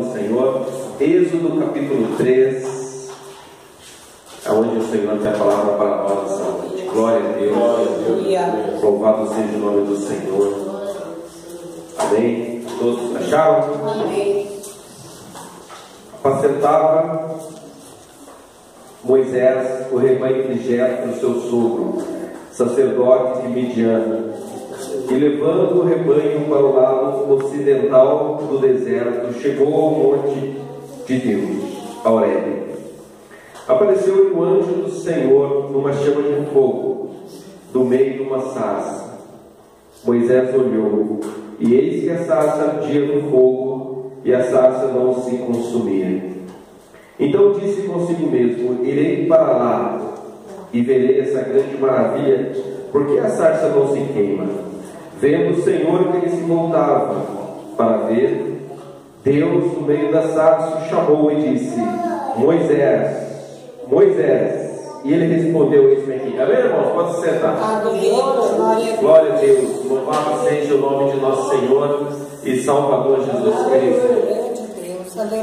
do Senhor. Êxodo capítulo 3, aonde o Senhor tem a palavra para nós essa noite. Glória a Deus. Louvado seja o nome do Senhor. Amém. Todos acharam? Amém. Apacentava Moisés o rebanho de Jetro, seu sogro, sacerdote de Midian, e levando o rebanho para o lado ocidental do deserto, chegou ao monte de Deus, a Horebe. Apareceu-lhe o anjo do Senhor numa chama de fogo, do meio de uma sarça. Moisés olhou, e eis que a sarça ardia no fogo, e a sarça não se consumia. Então disse consigo mesmo: irei para lá, e verei essa grande maravilha, porque a sarça não se queima. Vendo o Senhor que ele se voltava para ver, Deus, no meio da sarça, o chamou e disse: Moisés, Moisés. E ele respondeu: eis-me aqui. Amém, irmãos? Pode se sentar. Glória a Deus. Louvado seja o nome de nosso Senhor e Salvador Jesus Cristo.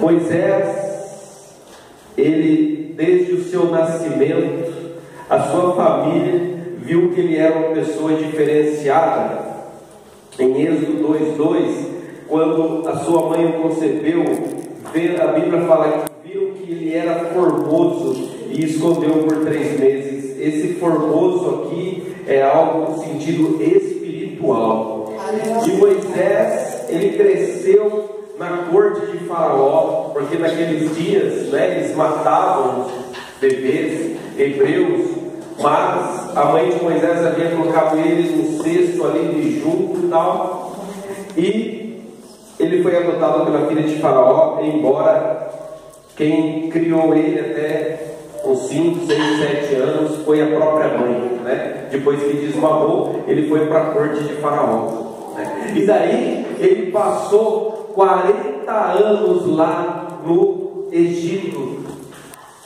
Moisés, ele, desde o seu nascimento, a sua família viu que ele era uma pessoa diferenciada. Em Êxodo 2:2, quando a sua mãe o concebeu, a Bíblia fala que viu que ele era formoso e escondeu por 3 meses. Esse formoso aqui é algo no sentido espiritual. E Moisés, ele cresceu na corte de Faraó, porque naqueles dias, eles matavam bebês hebreus, mas a mãe de Moisés havia colocado ele no cesto ali de junco e tal, e ele foi adotado pela filha de Faraó, embora quem criou ele até uns 5, 6, 7 anos foi a própria mãe, Depois que desmamou, ele foi para a corte de Faraó, E daí ele passou 40 anos lá no Egito,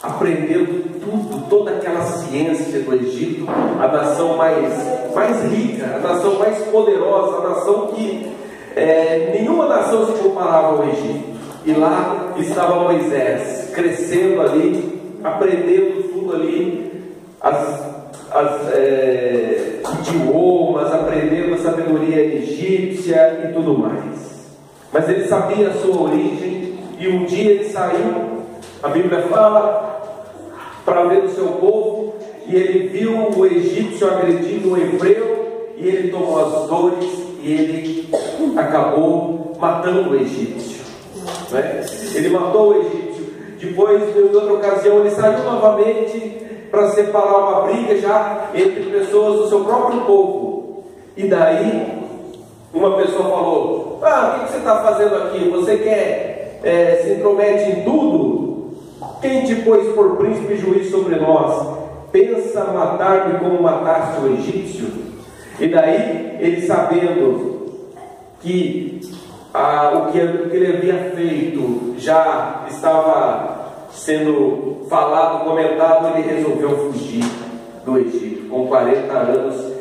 aprendendo tudo, toda aquela ciência do Egito, a nação mais rica, a nação mais poderosa, a nação que nenhuma nação se comparava ao Egito. E lá estava Moisés, crescendo ali, aprendendo tudo ali, idiomas, aprendendo a sabedoria egípcia e tudo mais. Mas ele sabia a sua origem, e um dia ele saiu, a Bíblia fala, para ver o seu povo, e ele viu o egípcio agredindo o hebreu, e ele tomou as dores, e ele acabou matando o egípcio, Ele matou o egípcio. Depois, em outra ocasião, ele saiu novamente para separar uma briga já entre pessoas do seu próprio povo. E daí, uma pessoa falou: o que você está fazendo aqui? Você quer se intromete em tudo? Quem te pôs por príncipe e juiz sobre nós? Pensa matar-me como mataste o egípcio? E daí, ele sabendo que o que ele havia feito já estava sendo falado, comentado, ele resolveu fugir do Egito com 40 anos.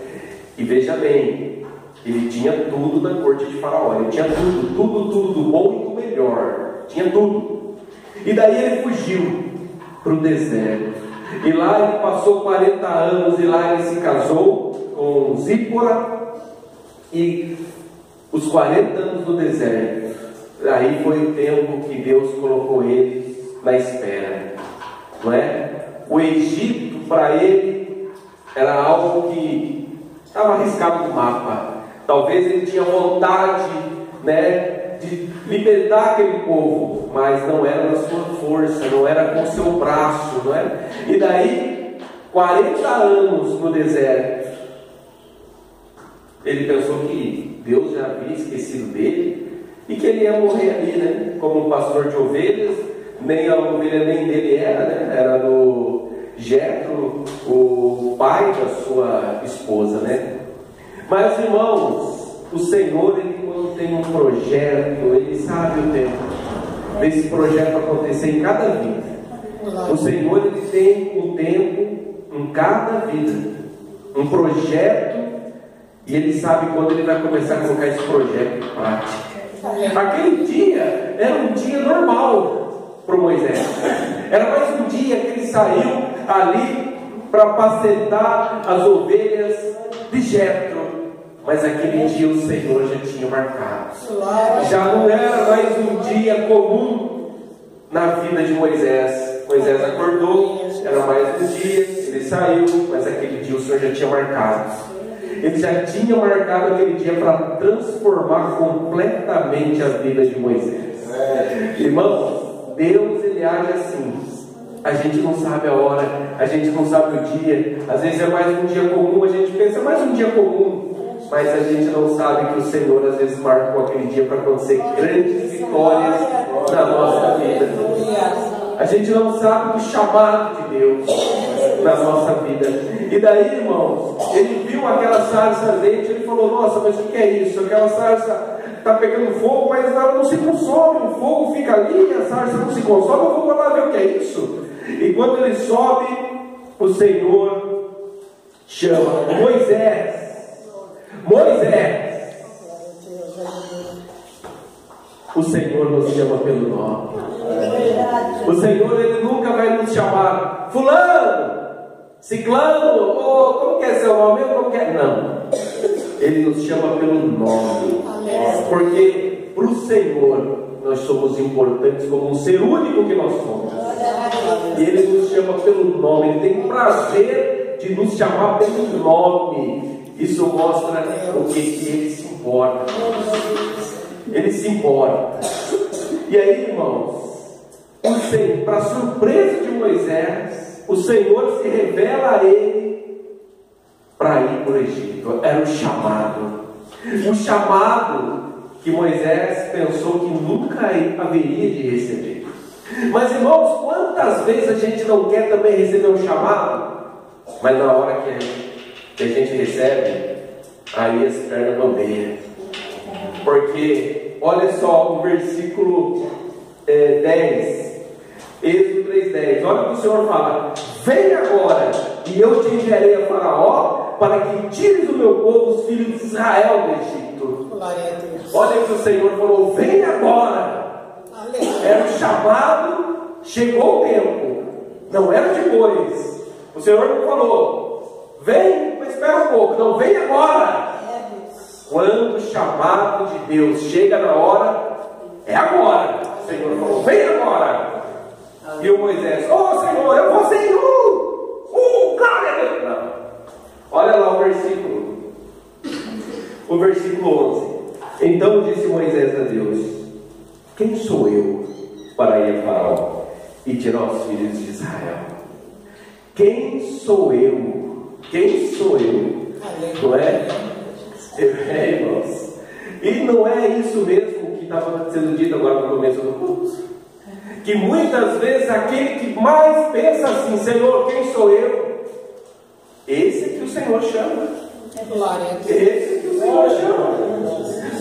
E veja bem, ele tinha tudo na corte de Faraó, ele tinha tudo, do bom e do melhor, tinha tudo. E daí ele fugiu para o deserto, e lá ele passou 40 anos, e lá ele se casou com Zípora, e os 40 anos do deserto, aí foi o tempo que Deus colocou ele na espera, O Egito para ele era algo que estava arriscado no mapa. Talvez ele tinha vontade, de libertar aquele povo, mas não era na sua força, não era com o seu braço, E daí, 40 anos no deserto, ele pensou que Deus já havia esquecido dele e que ele ia morrer ali, como um pastor de ovelhas. Nem a ovelha nem dele era do Jetro, o pai da sua esposa, Mas, irmãos, o Senhor, ele, quando tem um projeto, ele sabe o tempo desse projeto acontecer em cada vida. O Senhor, ele tem um tempo em cada vida, um projeto, e ele sabe quando ele vai começar a colocar esse projeto em prática. Aquele dia era um dia normal para Moisés. Era mais um dia que ele saiu ali para apacentar as ovelhas de Jetro. Mas aquele dia o Senhor já tinha marcado. Já não era mais um dia comum na vida de Moisés. Moisés acordou, era mais um dia, ele saiu, mas aquele dia o Senhor já tinha marcado. Ele já tinha marcado aquele dia para transformar completamente a vida de Moisés. Irmãos, Deus ele age assim. A gente não sabe a hora, a gente não sabe o dia. Às vezes é mais um dia comum, a gente pensa é mais um dia comum, mas a gente não sabe que o Senhor às vezes marcou aquele dia para acontecer grandes vitórias na nossa vida. A gente não sabe do chamado de Deus na nossa vida. E daí, irmãos, ele viu aquela sarça ardente, ele falou: nossa, mas o que é isso? Aquela sarça está pegando fogo, mas ela não se consome. O fogo fica ali e a sarça não se consome. Eu vou lá ver o que é isso. E quando ele sobe, o Senhor chama: Moisés, Moisés. O Senhor nos chama pelo nome. O Senhor ele nunca vai nos chamar fulano, ciclano, ou como que é seu nome? Como que é? Não. Ele nos chama pelo nome. Porque para o Senhor nós somos importantes como um ser único que nós somos. E Ele nos chama pelo nome. Ele tem prazer de nos chamar pelo nome. Isso mostra o que Ele se importa. Ele se importa. E aí, irmãos, para surpresa de Moisés, o Senhor se revela a ele para ir para o Egito. Era o chamado. O chamado que Moisés pensou que nunca haveria de receber. Mas, irmãos, quantas vezes a gente não quer também receber um chamado, mas na hora que a gente recebe, aí as pernas bambeiam. Porque, olha só o versículo 10, Êxodo 3:10, olha o que o Senhor fala: vem agora, e eu te enviarei a Faraó, para que tires do meu povo os filhos de Israel do Egito. Olha o que o Senhor falou: vem agora. Era o chamado, chegou o tempo, não era depois. O Senhor não falou: vem, mas espera um pouco, não, vem agora. Quando o chamado de Deus chega na hora, é agora. O Senhor falou: vem agora. E o Moisés: oh Senhor, eu vou sem glória a Deus. Não. Olha lá o versículo 11. Então disse Moisés a Deus: quem sou eu para ir a Faraó e tirar os filhos de Israel? Quem sou eu? Quem sou eu? Não é? Irmãos, e não é isso mesmo que estava sendo dito agora no começo do culto? Que muitas vezes aquele que mais pensa assim: Senhor, quem sou eu? Esse que o Senhor chama. Esse que o Senhor chama.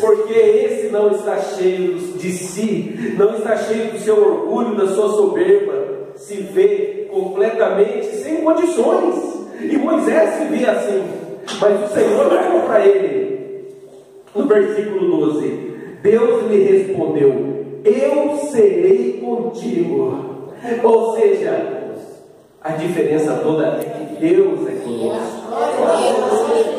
Porque esse não está cheio de si, não está cheio do seu orgulho, da sua soberba, se vê completamente sem condições. E Moisés se vê assim. Mas o Senhor falou para ele, no versículo 12: Deus lhe respondeu: eu serei contigo. Ou seja, a diferença toda é que Deus é conosco.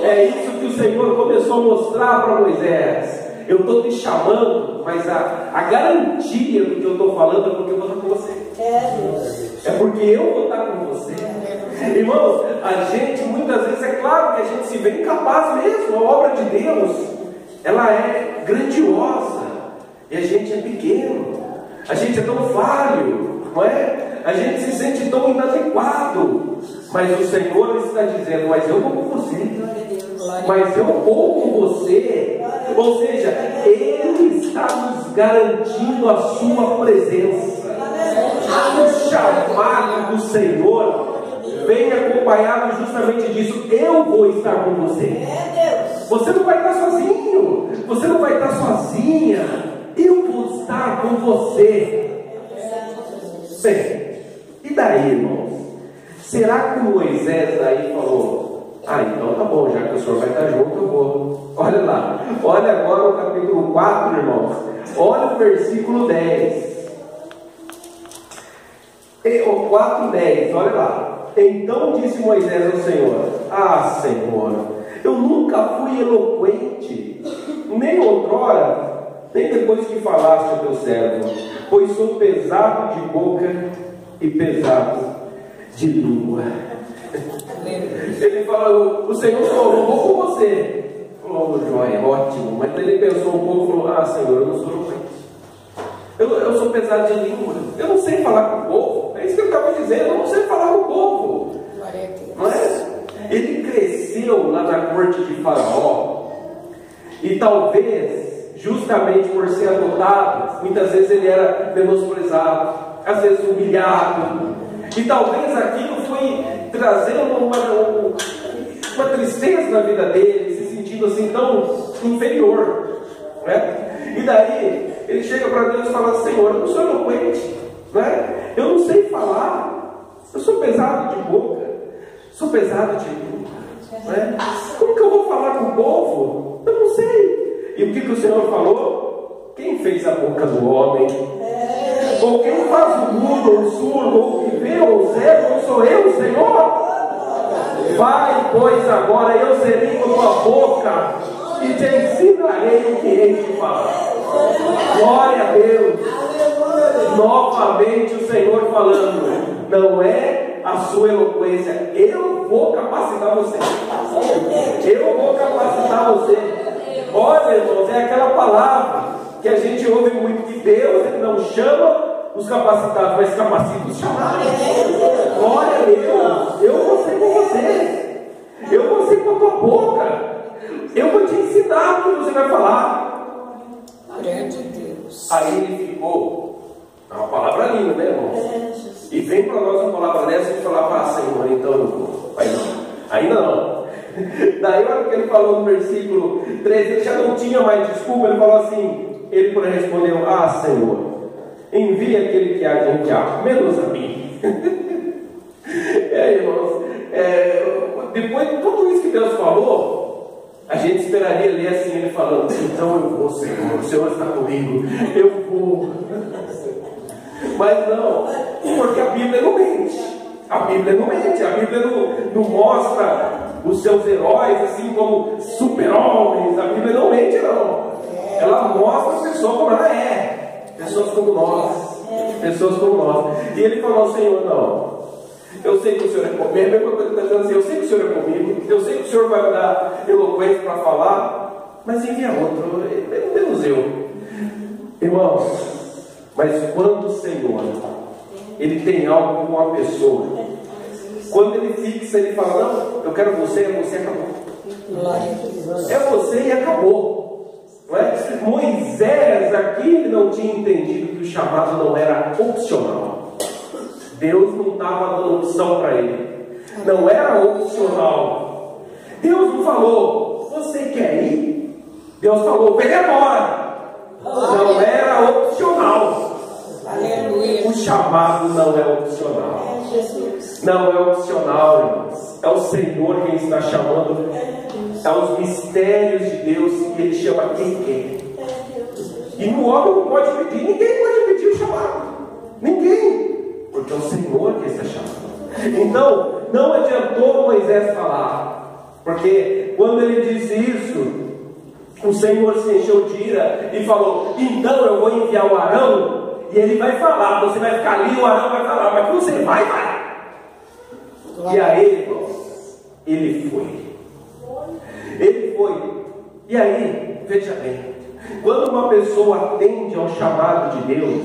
É isso que o Senhor começou a mostrar para Moisés. Eu estou te chamando, mas a garantia do que eu estou falando é porque eu vou estar com você. É porque eu vou estar com você. Irmãos, a gente muitas vezes, é claro que a gente se vê incapaz mesmo. A obra de Deus, ela é grandiosa e a gente é pequeno, a gente é tão falho, não é? A gente se sente tão inadequado, mas o Senhor está dizendo: mas eu vou com você, mas eu vou com você. Ou seja, Ele está nos garantindo a sua presença. O chamado do Senhor vem acompanhado justamente disso: eu vou estar com você. Você não vai estar sozinho, você não vai estar sozinha, eu vou estar com você. Bem, e daí, irmãos? Será que Moisés daí falou: então tá bom, já que o senhor vai estar junto, eu vou. Olha lá, olha agora o capítulo 4, irmãos, Olha o versículo 10. 4:10, olha lá. Então disse Moisés ao Senhor: Ah, Senhor, eu nunca fui eloquente, nem outrora, nem depois que falaste ao teu servo, pois sou pesado de boca e pesado de língua. Ele falou: o Senhor falou, vou com você. Falou: joia, ótimo. Mas ele pensou um pouco e falou: ah, Senhor, eu não sou eloquente. Eu sou pesado de língua. Eu não sei falar com o povo. É isso que eu estava dizendo. Eu não sei falar com o povo. Não é? Ele cresceu lá na corte de Faraó. E talvez, justamente por ser adotado, muitas vezes ele era menosprezado, às vezes humilhado. E talvez aquilo foi trazendo uma tristeza na vida dele, se sentindo assim tão inferior. Né? E daí ele chega para Deus e fala: Senhor, eu não sou eloquente, né? Eu não sei falar, eu sou pesado de boca, sou pesado de língua, né? Como que eu vou falar com o povo? Eu não sei. E o que o Senhor falou? Quem fez a boca do homem? Ou quem faz o mudo, ou o surdo, ou o que vê, ou o cego, não sou eu, Senhor? Vai, pois agora eu serei com tua boca e te ensinarei o que hei de falar. Glória a Deus. Novamente o Senhor falando: não é a sua eloquência, eu vou capacitar você. Eu vou capacitar você. Olha, irmãos, é aquela palavra que a gente ouve muito, que Deus não chama os capacitados, mas capacita os chamados. Glória a Deus. Eu vou ser com você. Eu vou ser com a tua boca. Eu vou te ensinar o que você vai falar. Grande Deus. Aí ele ficou. É uma palavra linda, né, irmãos? E vem para nós uma palavra dessa e falar: ah, Senhor, então eu vou. Ainda não. Daí, a hora que ele falou no versículo 13, ele já não tinha mais desculpa. Ele falou assim: ele respondeu: ah, Senhor, envia aquele que há de enviar, menos a mim. Irmãos, depois de tudo isso que Deus falou, a gente esperaria ler assim, ele falando: então eu vou, Senhor, o Senhor está comigo, eu vou. Mas não, porque a Bíblia não mente. A Bíblia não mente, a Bíblia não mostra os seus heróis assim como super-homens. A Bíblia não mente, não. Ela mostra a pessoa como ela é. Pessoas como nós. Pessoas como nós. E ele falou ao Senhor: não, eu sei que o Senhor é comigo. Eu sei que o Senhor é comigo. Eu sei que o Senhor vai me dar eloquência para falar, mas envia outro, menos eu. Irmãos, mas quando o Senhor ele tem algo com a pessoa, quando ele fixa, ele fala: não, eu quero você, é você, acabou. É você e acabou. Não é? Moisés aqui, ele não tinha entendido que o chamado não era opcional. Deus não estava dando opção para ele. Não era opcional. Deus não falou: você quer ir? Deus falou: vem agora. Não era opcional. Aleluia. O chamado não é opcional. Não é opcional, irmãos. É o Senhor quem está chamando. É os mistérios de Deus que Ele chama quem quer. E no homem não pode pedir. Ninguém pode pedir o chamado. Ninguém. Porque é o Senhor que está chamando. Então, não adiantou Moisés falar. Porque quando ele disse isso, o Senhor se encheu de ira e falou: então eu vou enviar o Arão e ele vai falar. Você vai ficar ali, o Arão vai falar, mas você vai. E aí, irmãos, ele foi. Ele foi. E aí, veja bem, quando uma pessoa atende ao chamado de Deus,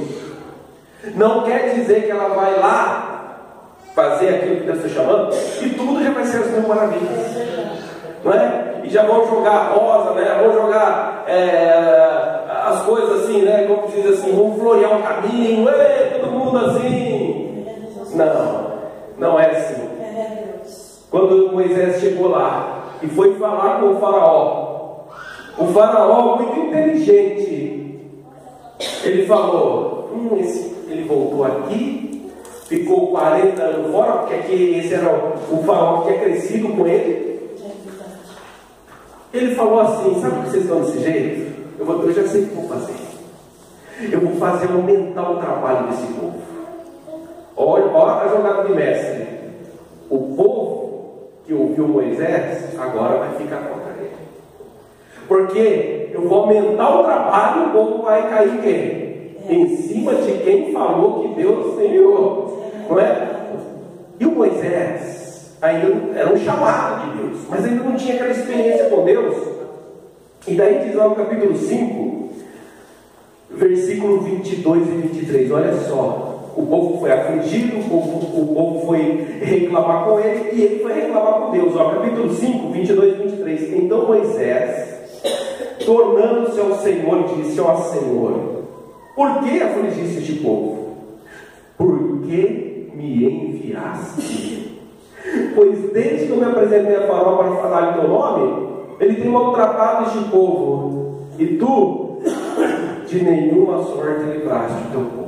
não quer dizer que ela vai lá fazer aquilo que Deus está chamando e tudo já vai ser as mil maravilhas. Não é? E já vão jogar rosa, né? Vão jogar as coisas assim, né? Como diz assim, vão florear um caminho, todo mundo assim. Não, não é assim. Quando Moisés chegou lá e foi falar com o faraó muito inteligente, ele falou: ele voltou aqui, ficou 40 anos fora, porque aqui esse era o faraó que tinha crescido com ele. Ele falou assim: sabe por que vocês estão desse jeito? Eu já sei o que vou fazer. Eu vou fazer aumentar o trabalho desse povo. Olha a jogada de mestre. O povo que ouviu Moisés agora vai ficar contra ele. Porque eu vou aumentar o trabalho e o povo vai cair quem? Em cima de quem falou que Deus enviou. Não é? E o Moisés ainda era um chamado de Deus, mas ainda não tinha aquela experiência com Deus. E daí diz lá no capítulo 5, versículo 22 e 23, olha só. O povo foi afligido, o povo foi reclamar com ele, e ele foi reclamar com Deus. Ó, capítulo 5, 22 e 23. Então Moisés, tornando-se ao Senhor, disse: ó Senhor, por que afligiste este povo? Por que me enviaste? Pois desde que eu me apresentei a Faraó para falar em teu nome, ele tem maltratado este povo, e tu de nenhuma sorte livraste o teu povo.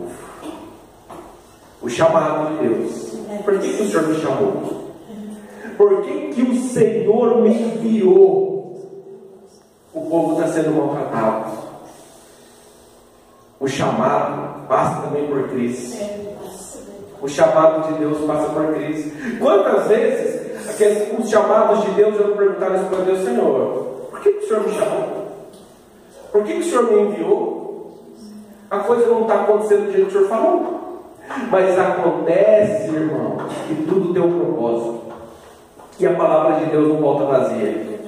O chamado de Deus. Por que o Senhor me chamou? Por que o Senhor me enviou? O povo está sendo maltratado. O chamado passa também por crise. O chamado de Deus passa por crise. Quantas vezes os chamados de Deus já perguntaram isso para Deus: Senhor, por que o Senhor me chamou? Por que o Senhor me enviou? A coisa não está acontecendo do jeito que o Senhor falou. Mas acontece, irmão, que tudo tem um propósito. E a palavra de Deus não volta vazia.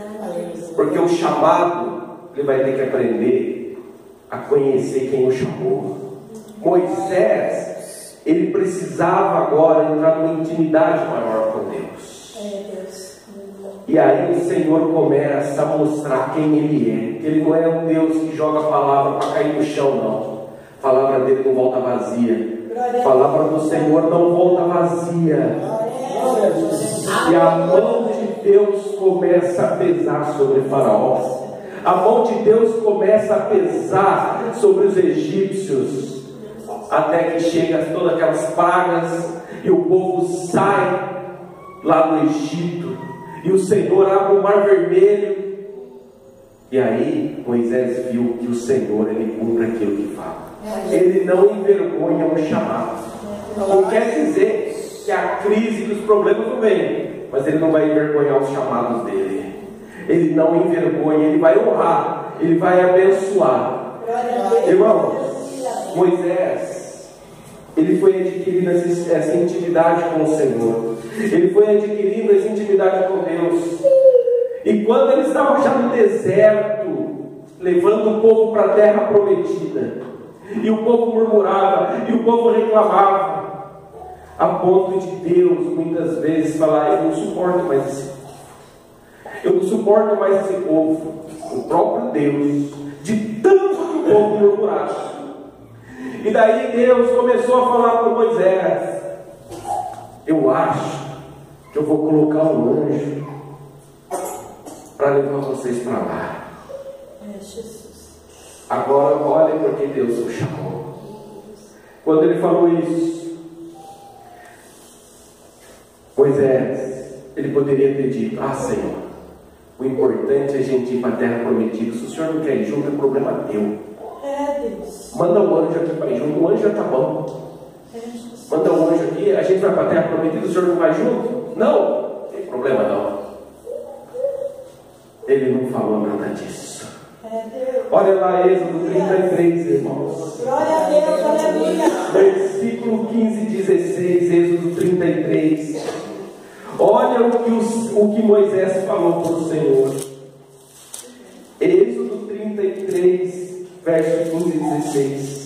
Porque o chamado, ele vai ter que aprender a conhecer quem o chamou. Moisés, ele precisava agora entrar numa intimidade maior com Deus. E aí o Senhor começa a mostrar quem Ele é. Que Ele não é um Deus que joga a palavra para cair no chão, não. A palavra dele não volta vazia. A palavra do Senhor não volta vazia. E a mão de Deus começa a pesar sobre Faraó. A mão de Deus começa a pesar sobre os egípcios. Até que chega todas aquelas pragas e o povo sai lá do Egito. E o Senhor abre o mar vermelho. E aí Moisés viu que o Senhor, ele cumpre aquilo que fala. Ele não envergonha o chamado. Não quer dizer que a crise e os problemas não vêm, mas ele não vai envergonhar os chamados dele. Ele não envergonha, ele vai honrar, ele vai abençoar. Irmãos, Moisés, ele foi adquirindo essa intimidade com o Senhor. Ele foi adquirindo essa intimidade com Deus. E quando ele estava já no deserto, levando o povo para a terra prometida, e o povo murmurava, e o povo reclamava, a ponto de Deus muitas vezes falar: eu não suporto mais esse povo. Eu não suporto mais esse povo. O próprio Deus, de tanto que o povo murmurava. E daí Deus começou a falar para Moisés: eu acho que eu vou colocar um anjo para levar vocês para lá. Agora olhem porque Deus o chamou. Quando ele falou isso, Moisés, ele poderia ter dito: ah, Senhor, o importante é a gente ir para a terra prometida. Se o Senhor não quer ir junto, é problema teu. Manda o anjo aqui para ir junto. O anjo já está bom. Manda o anjo aqui, a gente vai para a terra prometida, o Senhor não vai junto? Não tem problema não. Ele não falou nada disso. Olha lá Êxodo 33, irmãos. Glória a Deus, aleluia. Versículo 15 e 16, Êxodo 33. Olha o que Moisés falou para o Senhor. Êxodo 33, verso 15 e 16.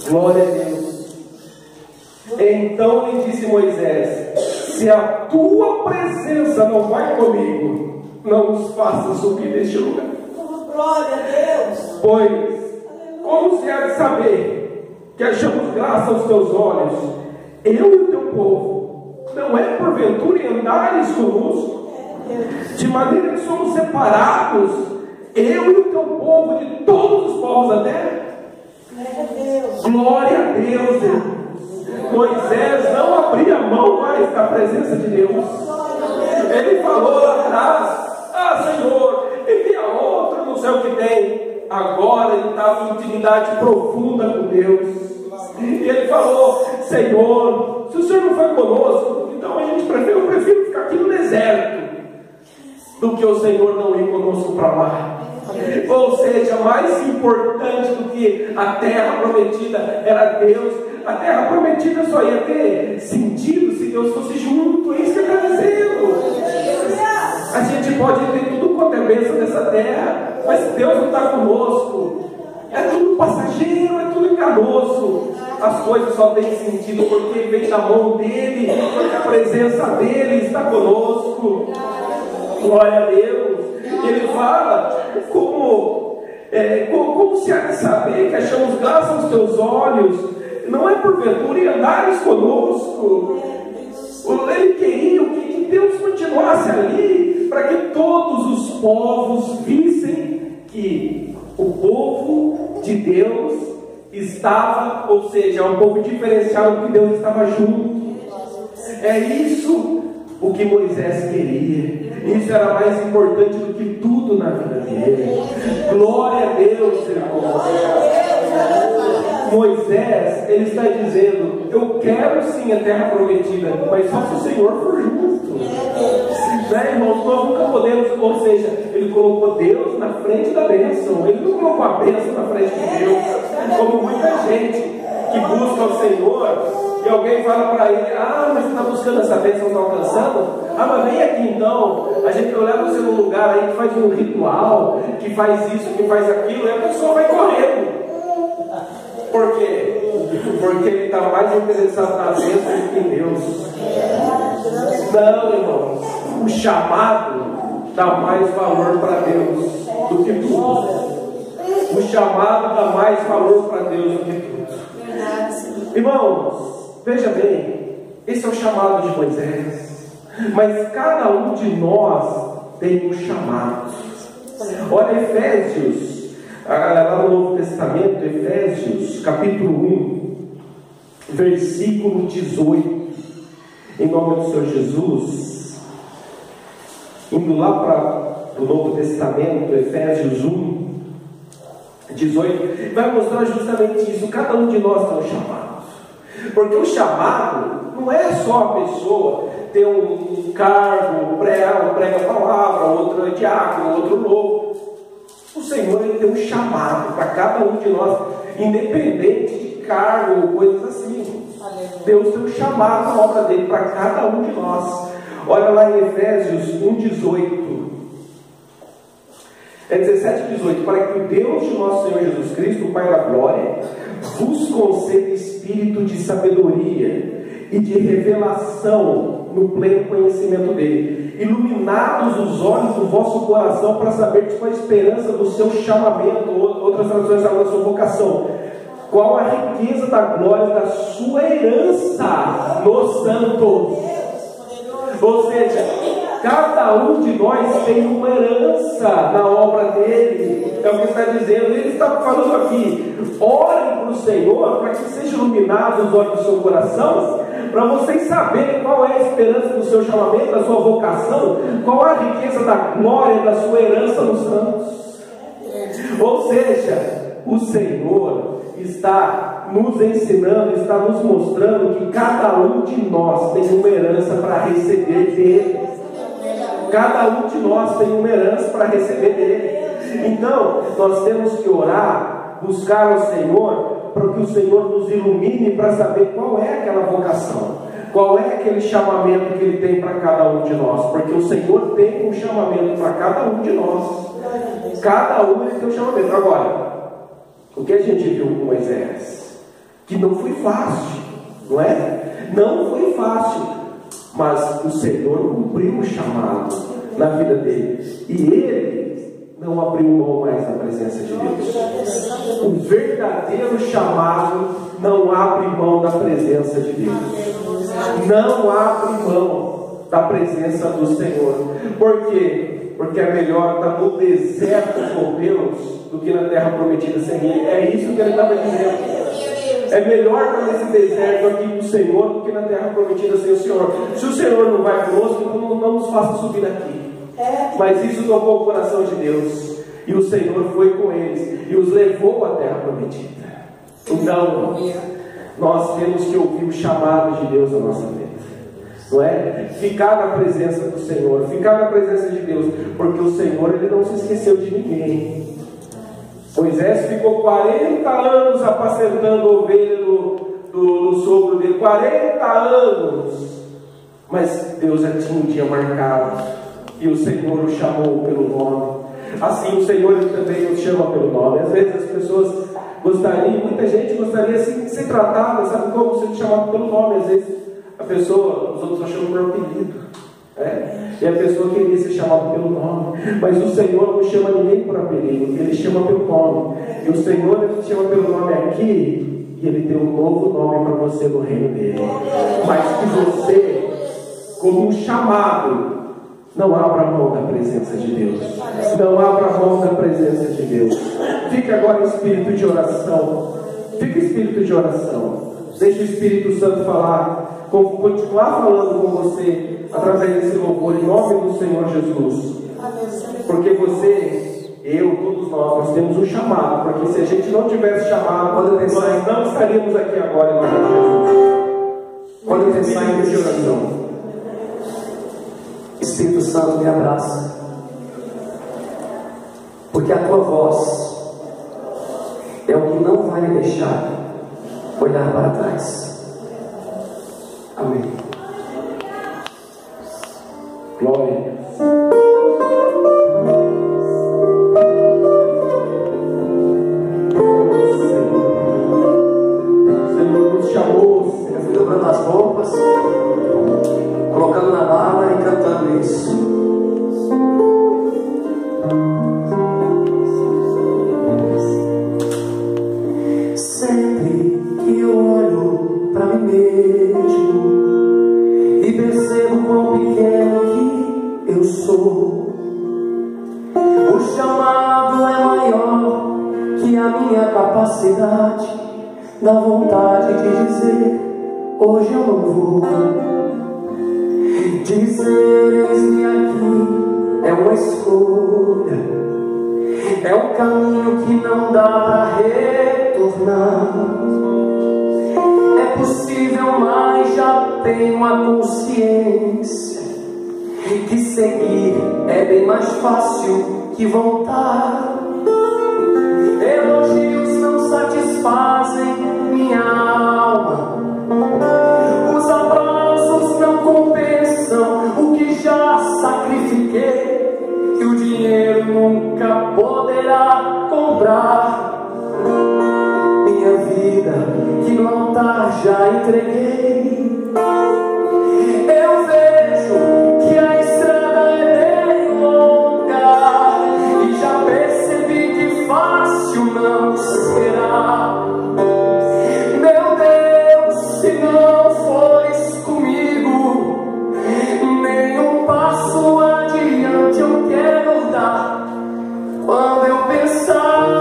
Glória a Deus. Então lhe disse Moisés: se a tua presença não vai comigo, não nos faça subir deste lugar. Glória a Deus. Pois, como se há de saber que achamos graça aos teus olhos, eu e o teu povo? Não é porventura em andares conosco? De maneira que somos separados, eu e o teu povo, de todos os povos da terra? Glória a Deus, irmãos. Moisés não abria mão mais da presença de Deus. Ele falou lá atrás: ah, Senhor, envia outro, não sei o que tem. agora ele estava em intimidade profunda com Deus. E ele falou: Senhor, se o Senhor não foi conosco, então eu prefiro ficar aqui no deserto do que o Senhor não ir conosco para lá. Ou seja, mais importante do que a terra prometida era Deus. A terra prometida só ia ter sentido se Deus fosse junto. É isso que ele está dizendo. A gente pode ter tudo quanto é bênção nessa terra, mas se Deus não está conosco, é tudo passageiro, é tudo enganoso. As coisas só têm sentido porque vem da mão dele, porque a presença dele está conosco. Glória a Deus. Ele fala como se há de saber que achamos graça aos teus olhos, não é porventura e andares conosco. Ele queria que Deus continuasse ali, para que todos os povos vissem que o povo de Deus estava, ou seja, um povo diferenciado, que Deus estava junto. É isso o que Moisés queria. Isso era mais importante do que tudo na vida dele. Glória a Deus, irmãos. Moisés, ele está dizendo: eu quero sim a terra prometida, mas só se o Senhor for junto. Né, irmãos? Nós nunca podemos, ou seja, ele colocou Deus na frente da bênção. Ele não colocou a bênção na frente de Deus, como muita gente que busca o Senhor. E alguém fala para ele: ah, mas você está buscando essa bênção, está alcançando? Ah, mas vem aqui então, eu levo você num lugar aí que faz um ritual, que faz isso, que faz aquilo, e a pessoa vai correndo. Por quê? Porque ele está mais interessado na bênção do que em Deus. Não, irmãos, o chamado dá mais valor para Deus do que tudo. O chamado dá mais valor para Deus do que tudo. Irmãos, veja bem, esse é o chamado de Moisés, mas cada um de nós tem um chamado. Olha Efésios, lá no Novo Testamento, Efésios capítulo 1, versículo 18, em nome do Senhor Jesus, indo lá para o Novo Testamento, Efésios 1, 18, vai mostrar justamente isso. Cada um de nós tem um chamado. Porque o chamado não é só a pessoa ter um cargo, prega a palavra, outro é diácono, outro louco. O Senhor, ele tem um chamado para cada um de nós, independente de cargo ou coisas assim. Deus tem um chamado na obra dele para cada um de nós. Olha lá em Efésios 1:18. É 17 e 18. Para que o Deus de nosso Senhor Jesus Cristo, o Pai da glória, vos conceda espírito de sabedoria e de revelação no pleno conhecimento dele, iluminados os olhos do vosso coração, para saber qual a esperança do seu chamamento, outras traduções falam da sua vocação, qual a riqueza da glória da sua herança nos santos. Ou seja, cada um de nós tem uma herança na obra dele. É o que está dizendo. Ele está falando aqui: orem para o Senhor, para que sejam iluminados os olhos do seu coração, para vocês saberem qual é a esperança do seu chamamento, da sua vocação, qual a riqueza da glória da sua herança nos santos. Ou seja, o Senhor está nos ensinando, está nos mostrando que cada um de nós tem uma herança para receber dele. Cada um de nós tem uma herança para receber dele. Então, nós temos que orar, buscar ao Senhor, para que o Senhor nos ilumine para saber qual é aquela vocação, qual é aquele chamamento que Ele tem para cada um de nós. Porque o Senhor tem um chamamento para cada um de nós. Cada um tem um chamamento. Agora, o que a gente viu com Moisés? Que não foi fácil, não é? Não foi fácil. Mas o Senhor cumpriu o chamado na vida dele. E ele não abriu mão mais da presença de Deus. O verdadeiro chamado não abre mão da presença de Deus. Não abre mão da presença do Senhor. Por quê? Porque é melhor estar no deserto com Deus do que na terra prometida sem Ele. É isso que ele estava dizendo. É melhor estar nesse deserto aqui com o Senhor do que na terra prometida sem o Senhor. Se o Senhor não vai conosco, então não nos faça subir daqui. Mas isso tocou o coração de Deus. E o Senhor foi com eles e os levou à terra prometida. Então, nós temos que ouvir o chamado de Deus na nossa vida, não é? Ficar na presença do Senhor, ficar na presença de Deus, porque o Senhor, Ele não se esqueceu de ninguém. Moisés ficou 40 anos apacentando a ovelha do sogro dele, 40 anos, mas Deus já tinha um dia marcado, e o Senhor o chamou pelo nome. Assim o Senhor, Ele também nos chama pelo nome. Às vezes as pessoas gostariam, muita gente gostaria assim de ser tratada, sabe como? Ser chamado pelo nome. Às vezes a pessoa, os outros chamam por apelido, e a pessoa queria ser chamada pelo nome, mas o Senhor não chama ninguém por apelido, Ele chama pelo nome. E o Senhor, Ele te chama pelo nome aqui, e Ele tem um novo nome para você no reino dele. Mas que você, como um chamado, não abra mão da presença de Deus. Não abra mão da presença de Deus. Fique agora em espírito de oração. Fique em espírito de oração. Deixe o Espírito Santo falar, continuar falando com você através desse louvor, em nome do Senhor Jesus. Porque você, eu, todos nós temos um chamado. Porque se a gente não tivesse chamado, nós não estaríamos aqui agora, em nome de Jesus. Pode pensar em espírito de oração. Espírito Santo, me abraça, porque a tua voz é o que não vai me deixar olhar para trás. Amém. Glória. O Senhor nos chamou, Eu fui dobrando as roupas, colocando na mala e cantando isso. Sempre que eu olho para mim mesmo e percebo quão pequeno que eu sou, o chamado é maior que a minha capacidade, dá vontade de dizer: hoje eu não vou. Dizer eis-me aqui é uma escolha, é um caminho que não dá para retornar. É possível, mas já tenho a consciência que seguir é bem mais fácil que voltar. Elogios não satisfazem minha alma, os abraços não compensam o que já sacrifiquei, e o dinheiro nunca poderá comprar minha vida, que no altar já entreguei. Eu vejo que a estrada é bem longa e já percebi que fácil não será. Meu Deus, se não fores comigo, nenhum passo adiante eu quero dar. Quando eu pensar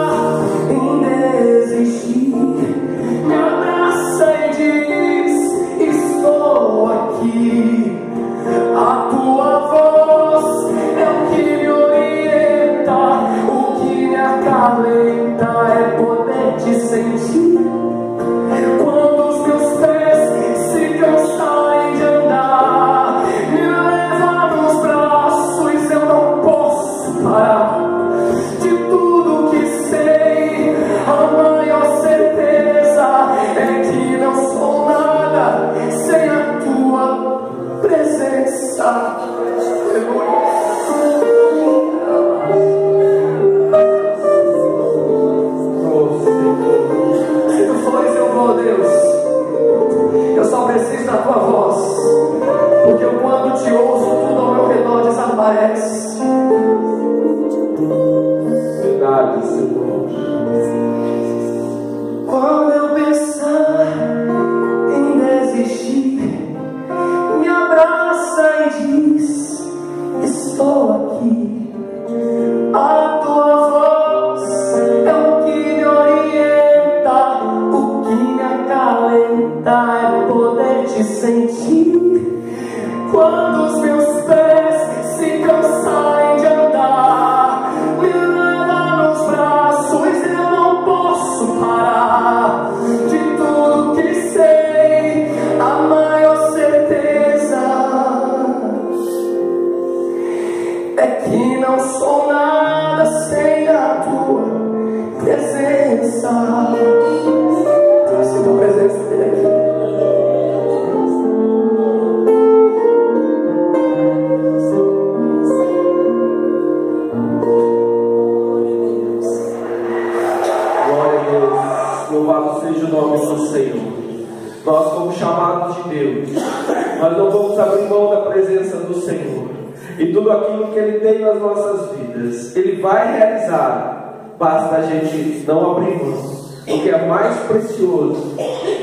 em desistir, me abraça e diz: estou aqui. A tua voz é o que me orienta, o que me acalenta é poder te sentir. Quando os meus pés se cansarem de andar, me leva nos braços, eu não posso parar. De tudo que sei, a maior certeza é que não sou nada sem a tua presença. Se tu fores, eu vou, Deus. Eu só preciso da tua voz, porque quando te ouço, tudo ao meu redor desaparece. verdade, Senhor. Quando eu pensar em desistir, me abraça e diz: estou aqui. A tua voz é o que me orienta, o que me acalenta é poder te sentir. Quando os meus pés se cansarem de andar, me leva Louvado seja o nome do Senhor. Nós somos chamados de Deus. Nós não vamos abrir mão da presença do Senhor. E tudo aquilo que Ele tem nas nossas vidas, Ele vai realizar. Basta a gente não abrir mão do que é mais precioso,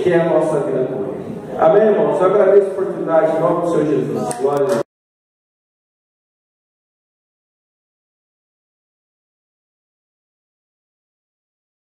que é a nossa vida com Ele. Amém, irmãos? Eu agradeço a oportunidade em nome do Senhor Jesus. Glória a Deus.